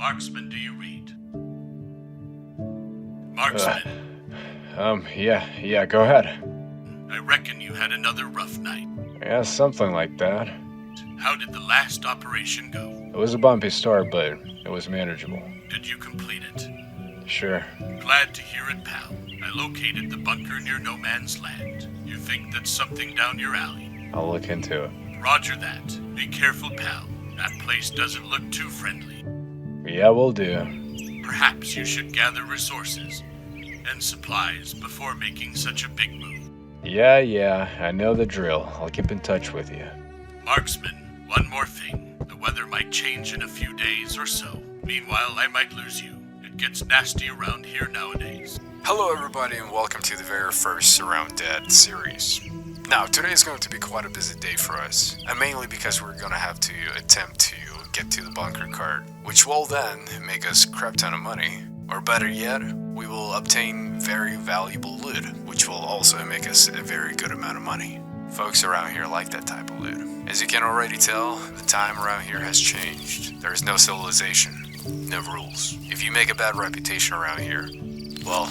Marksman, do you read? Marksman. Yeah, go ahead. I reckon you had another rough night. Yeah, something like that. How did the last operation go? It was a bumpy start, but it was manageable. Did you complete it? Sure. Glad to hear it, pal. I located the bunker near No Man's Land. You think that's something down your alley? I'll look into it. Roger that. Be careful, pal. That place doesn't look too friendly. Yeah, will do. Perhaps you should gather resources and supplies before making such a big move. Yeah, I know the drill. I'll keep in touch with you. Marksman, one more thing. The weather might change in a few days or so. Meanwhile, I might lose you. It gets nasty around here nowadays. Hello everybody and welcome to the very first Surroundead series. Now, today is going to be quite a busy day for us, and mainly because we're gonna have to attempt to get to the bunker card, which will then make us a crap ton of money. Or better yet, we will obtain very valuable loot, which will also make us a very good amount of money. Folks around here like that type of loot. As you can already tell, the time around here has changed. There is no civilization, no rules. If you make a bad reputation around here, well,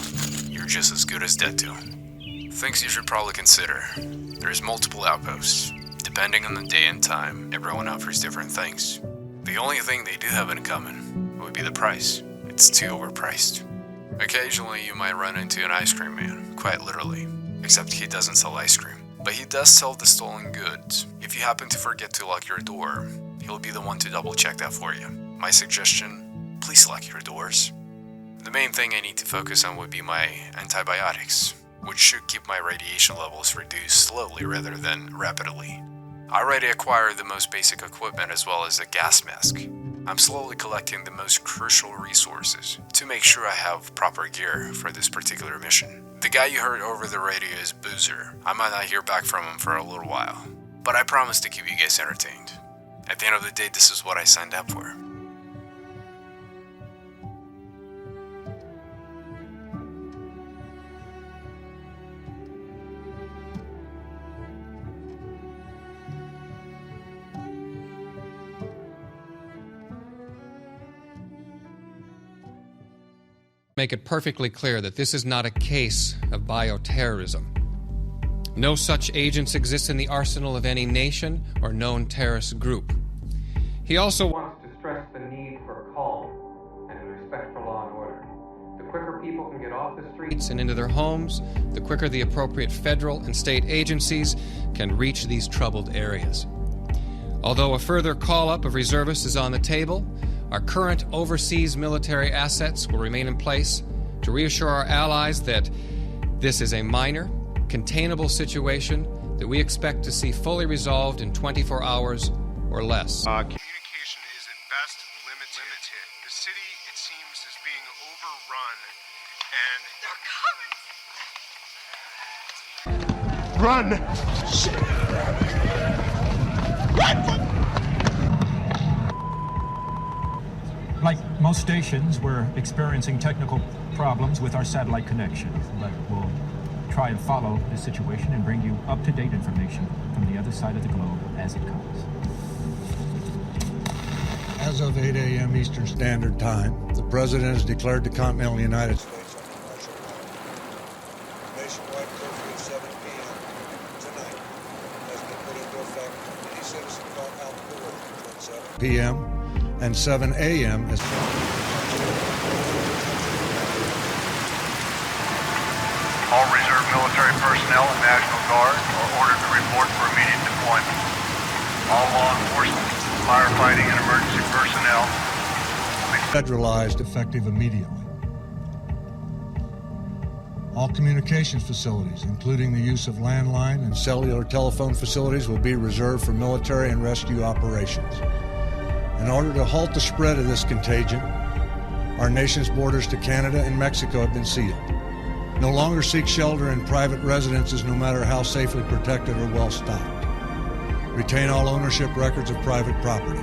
you're just as good as dead to them. Things you should probably consider. There's multiple outposts. Depending on the day and time, everyone offers different things. The only thing they do have in common would be the price. It's too overpriced. Occasionally you might run into an ice cream man, quite literally. Except he doesn't sell ice cream. But he does sell the stolen goods. If you happen to forget to lock your door, he'll be the one to double check that for you. My suggestion, please lock your doors. The main thing I need to focus on would be my antibiotics, which should keep my radiation levels reduced slowly rather than rapidly. I already acquired the most basic equipment as well as a gas mask. I'm slowly collecting the most crucial resources to make sure I have proper gear for this particular mission. The guy you heard over the radio is Boozer. I might not hear back from him for a little while, but I promise to keep you guys entertained. At the end of the day, this is what I signed up for. Make it perfectly clear that this is not a case of bioterrorism. No such agents exist in the arsenal of any nation or known terrorist group. He also wants to stress the need for calm and respect for law and order. The quicker people can get off the streets and into their homes, the quicker the appropriate federal and state agencies can reach these troubled areas. Although a further call-up of reservists is on the table, our current overseas military assets will remain in place to reassure our allies that this is a minor, containable situation that we expect to see fully resolved in 24 hours or less. Communication is at best limited. The city, it seems, is being overrun, and... Run! Run! Like most stations, we're experiencing technical problems with our satellite connection, but we'll try and follow the situation and bring you up-to-date information from the other side of the globe as it comes. As of 8 a.m. Eastern Standard Time, the President has declared the continental United States under martial law. Nationwide curfew at 7 p.m. tonight has been put into effect. Any citizen caught out the door between 7 p.m. and 7 a.m. is... All reserve military personnel and National Guard are ordered to report for immediate deployment. All law enforcement, firefighting, and emergency personnel will be federalized effective immediately. All communications facilities, including the use of landline and cellular telephone facilities, will be reserved for military and rescue operations. In order to halt the spread of this contagion, our nation's borders to Canada and Mexico have been sealed. No longer seek shelter in private residences, no matter how safely protected or well stocked. Retain all ownership records of private property,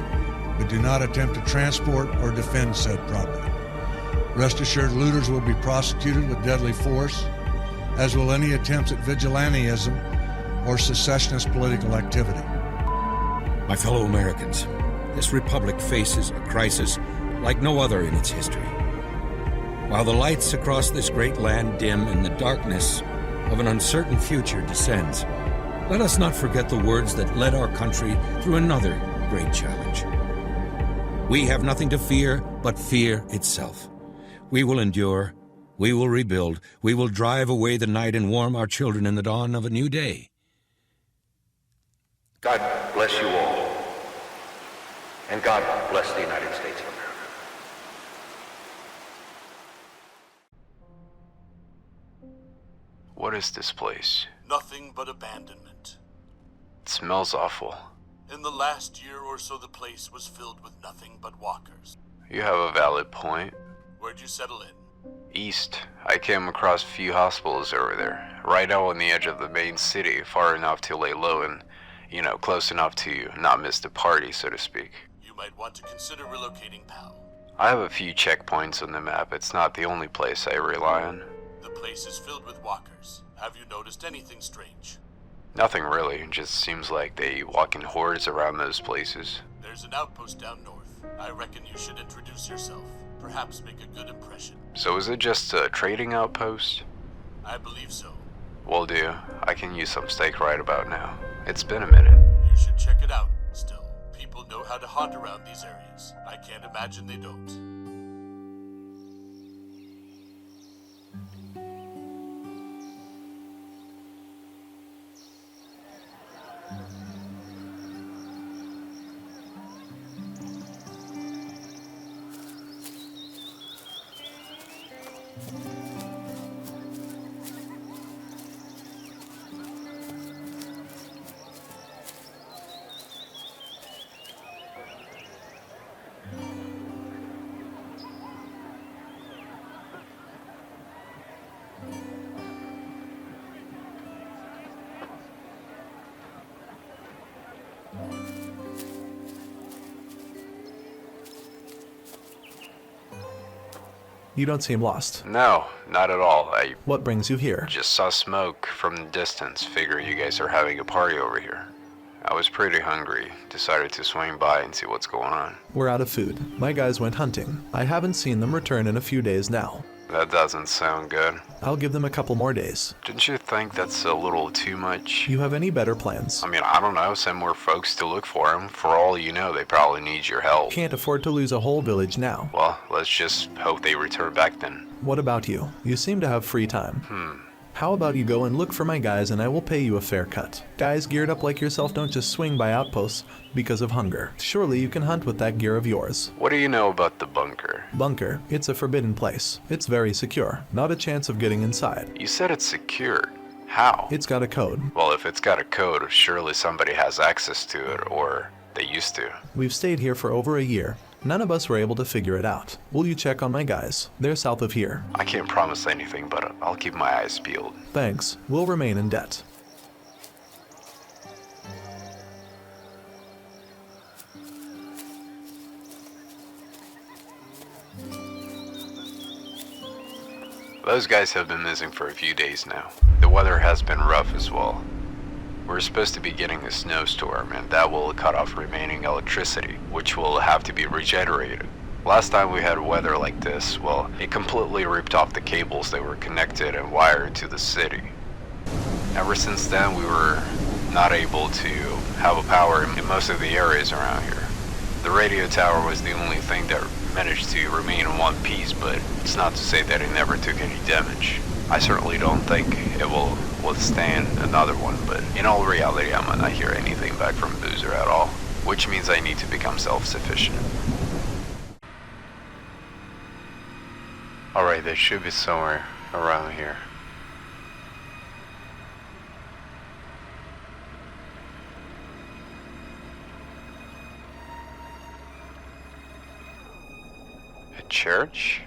but do not attempt to transport or defend said property. Rest assured, looters will be prosecuted with deadly force, as will any attempts at vigilantism or secessionist political activity. My fellow Americans, this republic faces a crisis like no other in its history. While the lights across this great land dim and the darkness of an uncertain future descends, let us not forget the words that led our country through another great challenge. We have nothing to fear but fear itself. We will endure, we will rebuild, we will drive away the night and warm our children in the dawn of a new day. God bless you all, and God bless the United States of America. What is this place? Nothing but abandonment. It smells awful. In the last year or so, the place was filled with nothing but walkers. You have a valid point. Where'd you settle in? East. I came across a few hospitals over there, right out on the edge of the main city, far enough to lay low and, close enough to not miss the party, so to speak. You might want to consider relocating, pal. I have a few checkpoints on the map. It's not the only place I rely on. The place is filled with walkers. Have you noticed anything strange? Nothing really. It just seems like they walk in hordes around those places. There's an outpost down north. I reckon you should introduce yourself. Perhaps make a good impression. So is it just a trading outpost? I believe so. Will do. I can use some steak right about now. It's been a minute. You should check it out. Still, people know how to hunt around these areas. I can't imagine they don't. You don't seem lost. No, not at all. I What brings you here? just saw smoke from the distance. Figure you guys are having a party over here. I was pretty hungry. Decided to swing by and see what's going on. We're out of food. My guys went hunting. I haven't seen them return in a few days now. That doesn't sound good. I'll give them a couple more days. Didn't you think that's a little too much? You have any better plans? I don't know. Send more folks to look for them. For all you know, they probably need your help. Can't afford to lose a whole village now. Well, let's just hope they return back then. What about you? You seem to have free time. How about you go and look for my guys and I will pay you a fair cut. Guys geared up like yourself don't just swing by outposts because of hunger. Surely you can hunt with that gear of yours. What do you know about the bunker? Bunker, it's a forbidden place. It's very secure. Not a chance of getting inside. You said it's secured. How? It's got a code. Well, if it's got a code, surely somebody has access to it, or they used to. We've stayed here for over a year. None of us were able to figure it out. Will you check on my guys? They're south of here. I can't promise anything, but I'll keep my eyes peeled. Thanks. We'll remain in debt. Those guys have been missing for a few days now. The weather has been rough as well. We're supposed to be getting a snowstorm, and that will cut off remaining electricity, which will have to be regenerated. Last time we had weather like this, well, it completely ripped off the cables that were connected and wired to the city. Ever since then, we were not able to have a power in most of the areas around here. The radio tower was the only thing that managed to remain in one piece, but it's not to say that it never took any damage. I certainly don't think it will withstand another one, but in all reality, I might not hear anything back from Boozer at all, which means I need to become self-sufficient. Alright, they should be somewhere around here. A church?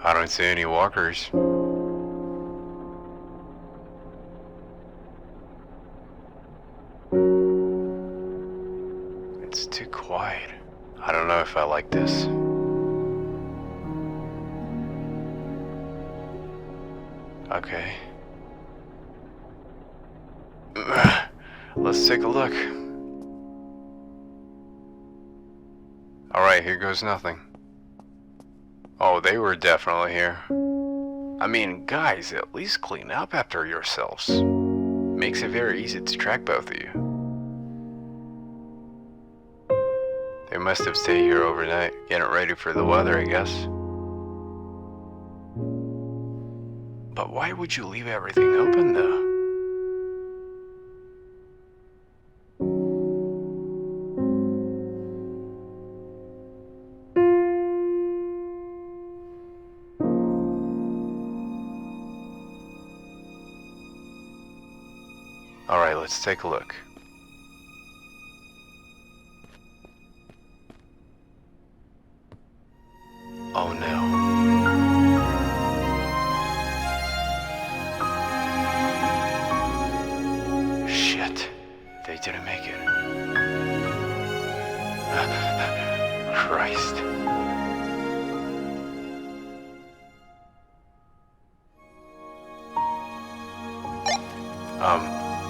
I don't see any walkers. It's too quiet. I don't know if I like this. Okay. Let's take a look. Alright, here goes nothing. Oh, they were definitely here. I mean, guys, at least clean up after yourselves. Makes it very easy to track both of you. They must have stayed here overnight, getting ready for the weather, I guess. But why would you leave everything open, though? Alright, let's take a look. Oh no. Shit. They didn't make it. Christ.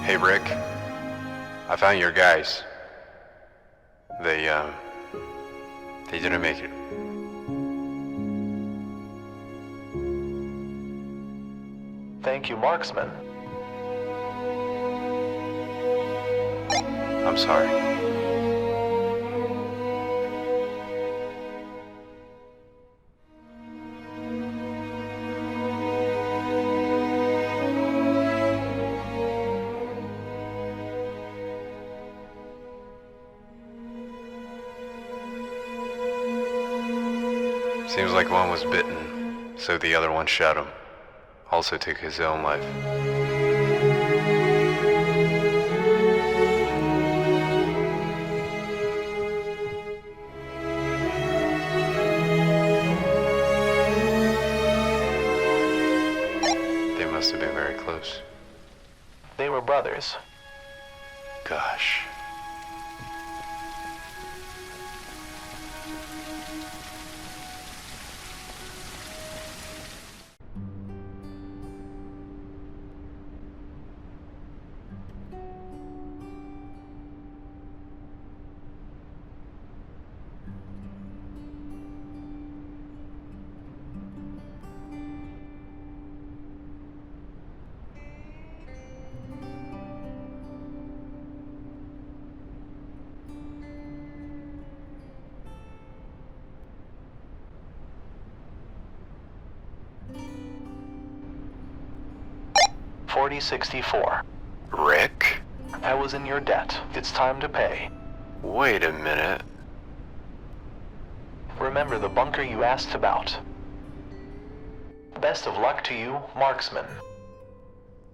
Hey Rick. I found your guys. They didn't make it. Thank you, Marksman. I'm sorry. Seems like one was bitten, so the other one shot him. Also took his own life. They must have been very close. They were brothers. Gosh. $40.64. Rick? I was in your debt. It's time to pay. Wait a minute. Remember the bunker you asked about. Best of luck to you, Marksman.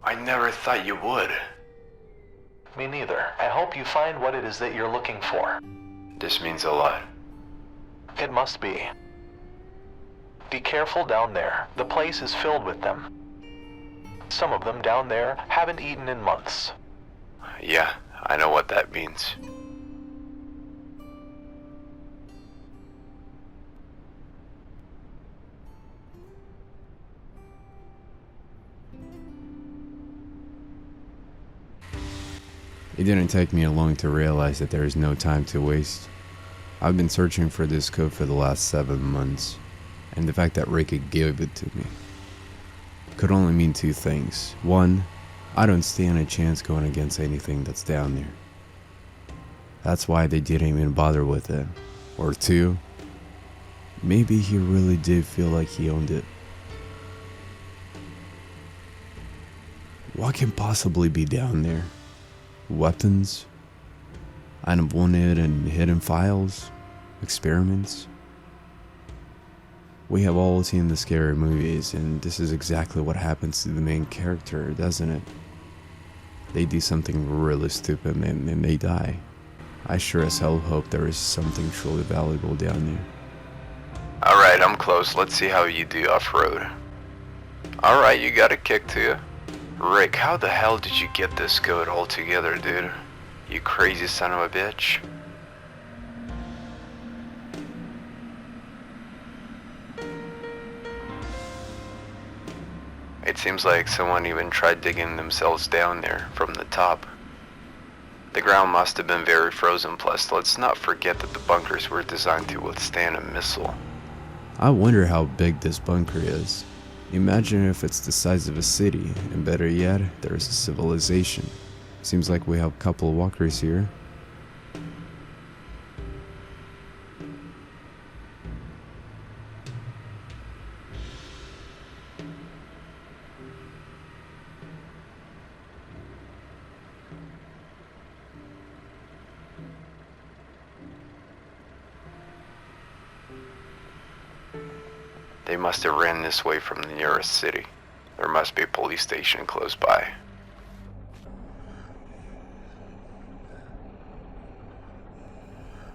I never thought you would. Me neither. I hope you find what it is that you're looking for. This means a lot. It must be. Be careful down there. The place is filled with them. Some of them down there haven't eaten in months. Yeah, I know what that means. It didn't take me long to realize that there is no time to waste. I've been searching for this code for the last 7 months, and the fact that Ricky gave it to me could only mean two things. One, I don't stand a chance going against anything that's down there. That's why they didn't even bother with it. Or two, maybe he really did feel like he owned it. What can possibly be down there? Weapons? Unwanted and hidden files? Experiments? We have all seen the scary movies, and this is exactly what happens to the main character, doesn't it? They do something really stupid and they die. I sure as hell hope there is something truly valuable down there. Alright, I'm close. Let's see how you do off-road. Alright, you got a kick to you. Rick, how the hell did you get this code all together, dude? You crazy son of a bitch. It seems like someone even tried digging themselves down there from the top. The ground must have been very frozen, plus let's not forget that the bunkers were designed to withstand a missile. I wonder how big this bunker is. Imagine if it's the size of a city, and better yet, there's a civilization. Seems like we have a couple of walkers here. They must have ran this way from the nearest city. There must be a police station close by.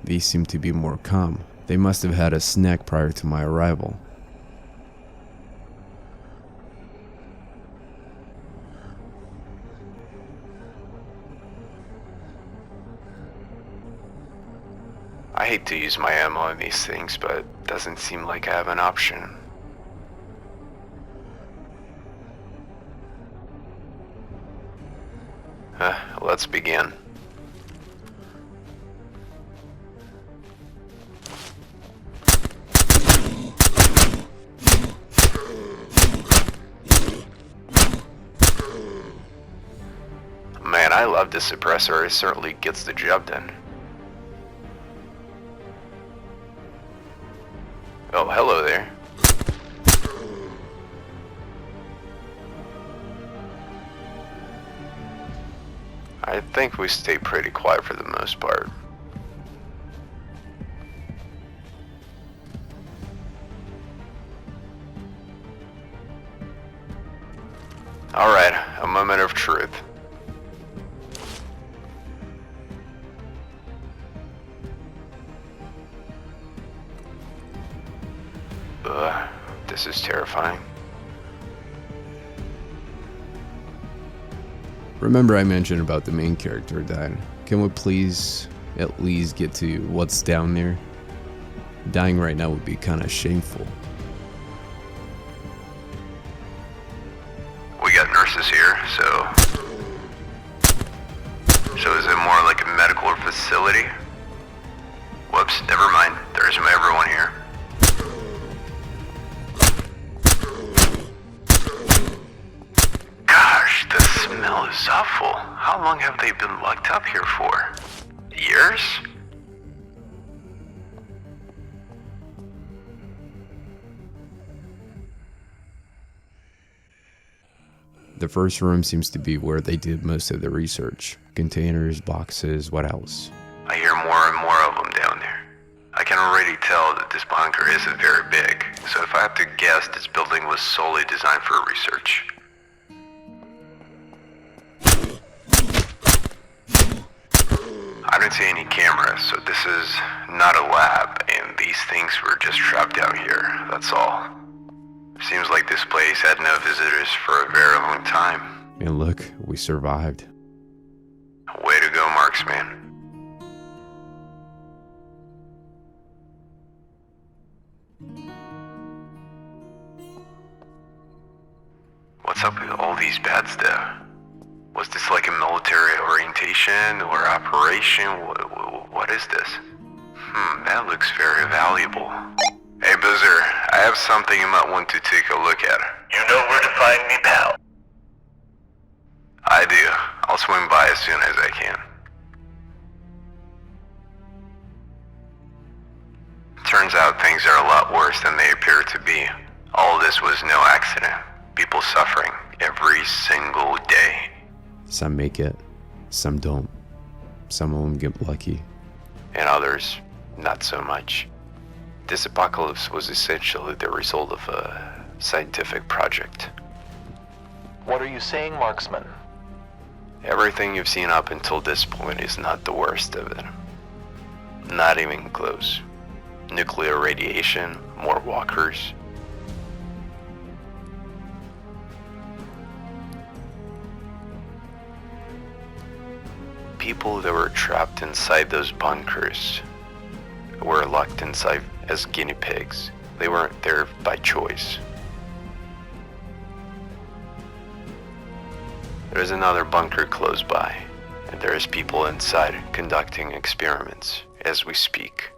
These seem to be more calm. They must have had a snack prior to my arrival. I hate to use my ammo on these things, but it doesn't seem like I have an option. Let's begin. Man, I love this suppressor. It certainly gets the job done. Oh, hello there. I think we stay pretty quiet for the most part. Alright, a moment of truth. This is terrifying. Remember I mentioned about the main character dying. Can we please at least get to what's down there? Dying right now would be kind of shameful. We got nurses here, so is it more like a medical facility? Whoops, never mind. There's everyone here. Gosh, the smell is awful. How long have they been locked up here for? Years? The first room seems to be where they did most of the research. Containers, boxes, what else? I hear more and more of them down there. I can already tell that this bunker isn't very big, so if I have to guess, this building was solely designed for research. I don't see any cameras, so this is not a lab, and these things were just trapped down here, that's all. Seems like this place had no visitors for a very long time. And look, we survived. Way to go, Marksman. What's up with all these beds though? Was this like a military orientation or operation? What is this? That looks very valuable. Hey Boozer, I have something you might want to take a look at. You know where to find me, pal. I do. I'll swing by as soon as I can. Turns out things are a lot worse than they appear to be. All this was no accident. People suffering every single day. Some make it, some don't. Some of them get lucky. And others, not so much. This apocalypse was essentially the result of a scientific project. What are you saying, Marksman? Everything you've seen up until this point is not the worst of it. Not even close. Nuclear radiation, more walkers. People that were trapped inside those bunkers were locked inside as guinea pigs. They weren't there by choice. There's another bunker close by. and there is people inside conducting experiments as we speak.